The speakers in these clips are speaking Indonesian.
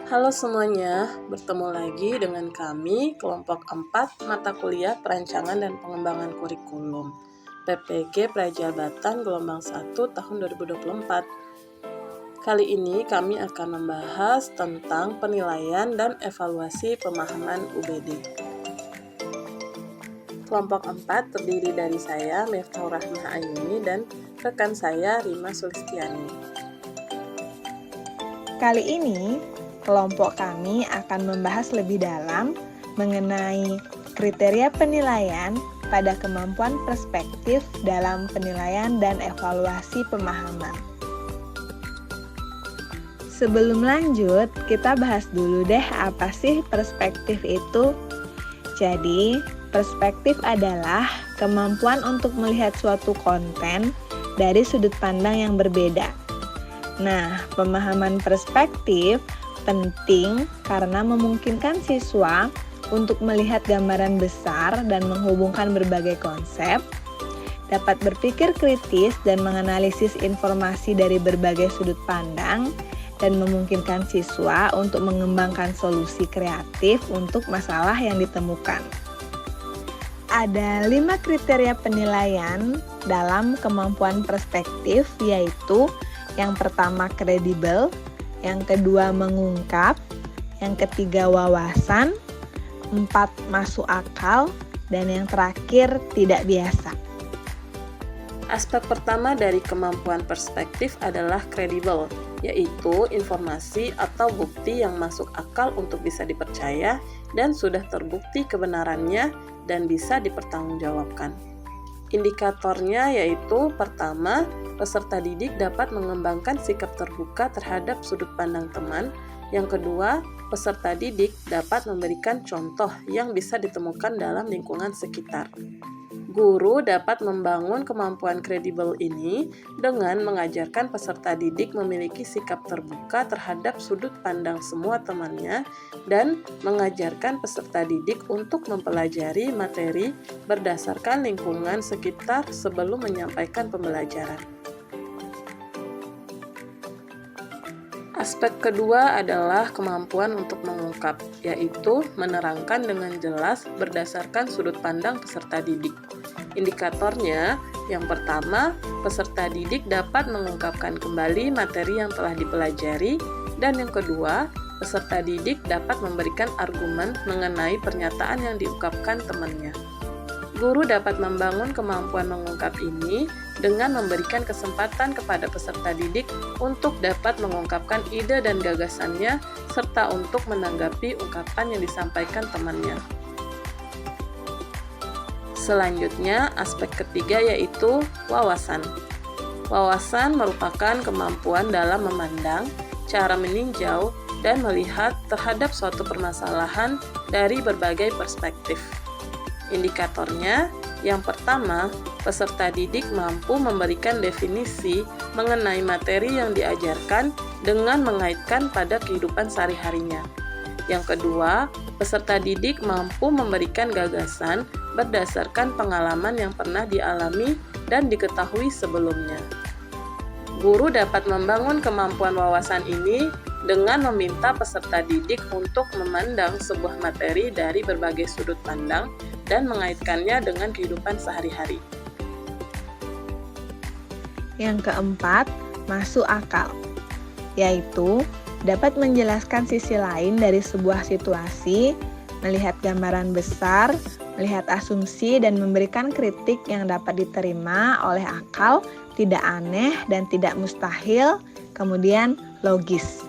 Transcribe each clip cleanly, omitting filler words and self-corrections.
Halo semuanya, bertemu lagi dengan kami kelompok 4 mata kuliah Perancangan dan Pengembangan Kurikulum PPG Prajalbatan gelombang 1 tahun 2024. Kali ini kami akan membahas tentang penilaian dan evaluasi pemahaman UBD. Kelompok 4 terdiri dari saya, Miftahur Rahmah Ayuni, dan rekan saya, Rima Sulistiani. Kali ini, kelompok kami akan membahas lebih dalam mengenai kriteria penilaian pada kemampuan perspektif dalam penilaian dan evaluasi pemahaman. Sebelum lanjut, kita bahas dulu deh apa sih perspektif itu. Jadi, perspektif adalah kemampuan untuk melihat suatu konten dari sudut pandang yang berbeda. Nah, pemahaman perspektif penting karena memungkinkan siswa untuk melihat gambaran besar dan menghubungkan berbagai konsep, dapat berpikir kritis dan menganalisis informasi dari berbagai sudut pandang, dan memungkinkan siswa untuk mengembangkan solusi kreatif untuk masalah yang ditemukan. Ada 5 kriteria penilaian dalam kemampuan perspektif, yaitu yang pertama kredibel, yang kedua mengungkap, yang ketiga wawasan, 4 masuk akal, dan yang terakhir tidak biasa. Aspek pertama dari kemampuan perspektif adalah kredibel, yaitu informasi atau bukti yang masuk akal untuk bisa dipercaya dan sudah terbukti kebenarannya dan bisa dipertanggungjawabkan. Indikatornya yaitu pertama, peserta didik dapat mengembangkan sikap terbuka terhadap sudut pandang teman. Yang kedua, peserta didik dapat memberikan contoh yang bisa ditemukan dalam lingkungan sekitar. Guru dapat membangun kemampuan kredibel ini dengan mengajarkan peserta didik memiliki sikap terbuka terhadap sudut pandang semua temannya dan mengajarkan peserta didik untuk mempelajari materi berdasarkan lingkungan sekitar sebelum menyampaikan pembelajaran. Aspek kedua adalah kemampuan untuk mengungkap, yaitu menerangkan dengan jelas berdasarkan sudut pandang peserta didik. Indikatornya, yang pertama, peserta didik dapat mengungkapkan kembali materi yang telah dipelajari, dan yang kedua, peserta didik dapat memberikan argumen mengenai pernyataan yang diungkapkan temannya. Guru dapat membangun kemampuan mengungkap ini dengan memberikan kesempatan kepada peserta didik untuk dapat mengungkapkan ide dan gagasannya serta untuk menanggapi ungkapan yang disampaikan temannya. Selanjutnya, aspek ketiga yaitu wawasan. Wawasan merupakan kemampuan dalam memandang, cara meninjau, dan melihat terhadap suatu permasalahan dari berbagai perspektif. Indikatornya, yang pertama, peserta didik mampu memberikan definisi mengenai materi yang diajarkan dengan mengaitkan pada kehidupan sehari-harinya. Yang kedua, peserta didik mampu memberikan gagasan berdasarkan pengalaman yang pernah dialami dan diketahui sebelumnya. Guru dapat membangun kemampuan wawasan ini dengan meminta peserta didik untuk memandang sebuah materi dari berbagai sudut pandang dan mengaitkannya dengan kehidupan sehari-hari. Yang keempat, masuk akal, yaitu dapat menjelaskan sisi lain dari sebuah situasi, melihat gambaran besar, melihat asumsi, dan memberikan kritik yang dapat diterima oleh akal, tidak aneh dan tidak mustahil, kemudian logis.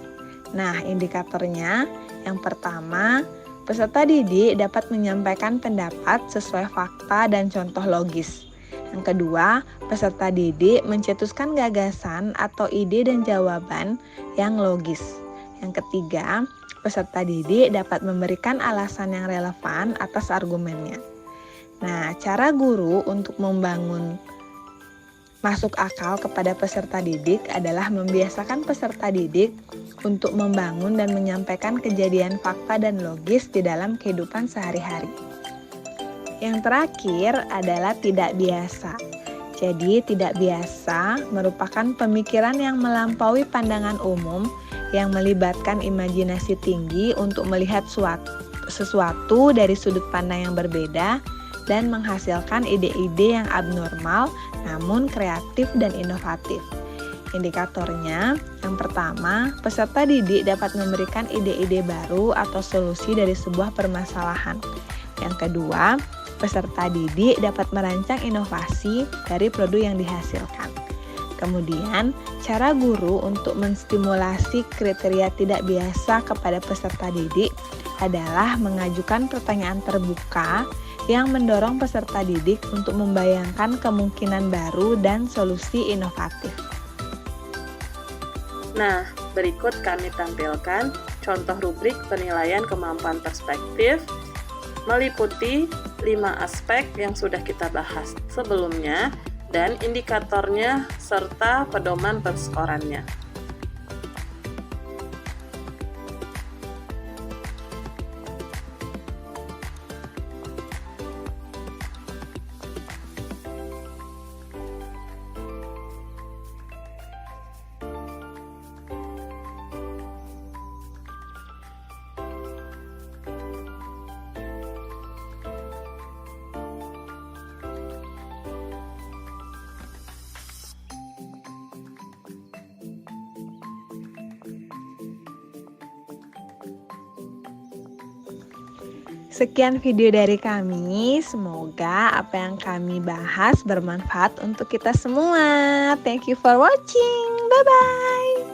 Nah, indikatornya yang pertama, peserta didik dapat menyampaikan pendapat sesuai fakta dan contoh logis. Yang kedua, peserta didik mencetuskan gagasan atau ide dan jawaban yang logis. Yang ketiga, peserta didik dapat memberikan alasan yang relevan atas argumennya. Nah, cara guru untuk membangun masuk akal kepada peserta didik adalah membiasakan peserta didik untuk membangun dan menyampaikan kejadian fakta dan logis di dalam kehidupan sehari-hari. Yang terakhir adalah tidak biasa. Jadi, tidak biasa merupakan pemikiran yang melampaui pandangan umum yang melibatkan imajinasi tinggi untuk melihat sesuatu dari sudut pandang yang berbeda dan menghasilkan ide-ide yang abnormal namun kreatif dan inovatif. Indikatornya, yang pertama, peserta didik dapat memberikan ide-ide baru atau solusi dari sebuah permasalahan. Yang kedua, peserta didik dapat merancang inovasi dari produk yang dihasilkan. Kemudian, cara guru untuk menstimulasi kriteria tidak biasa kepada peserta didik adalah mengajukan pertanyaan terbuka yang mendorong peserta didik untuk membayangkan kemungkinan baru dan solusi inovatif. Nah, berikut kami tampilkan contoh rubrik penilaian kemampuan perspektif meliputi 5 aspek yang sudah kita bahas sebelumnya dan indikatornya serta pedoman perskorannya. Sekian video dari kami, semoga apa yang kami bahas bermanfaat untuk kita semua. Thank you for watching, bye-bye.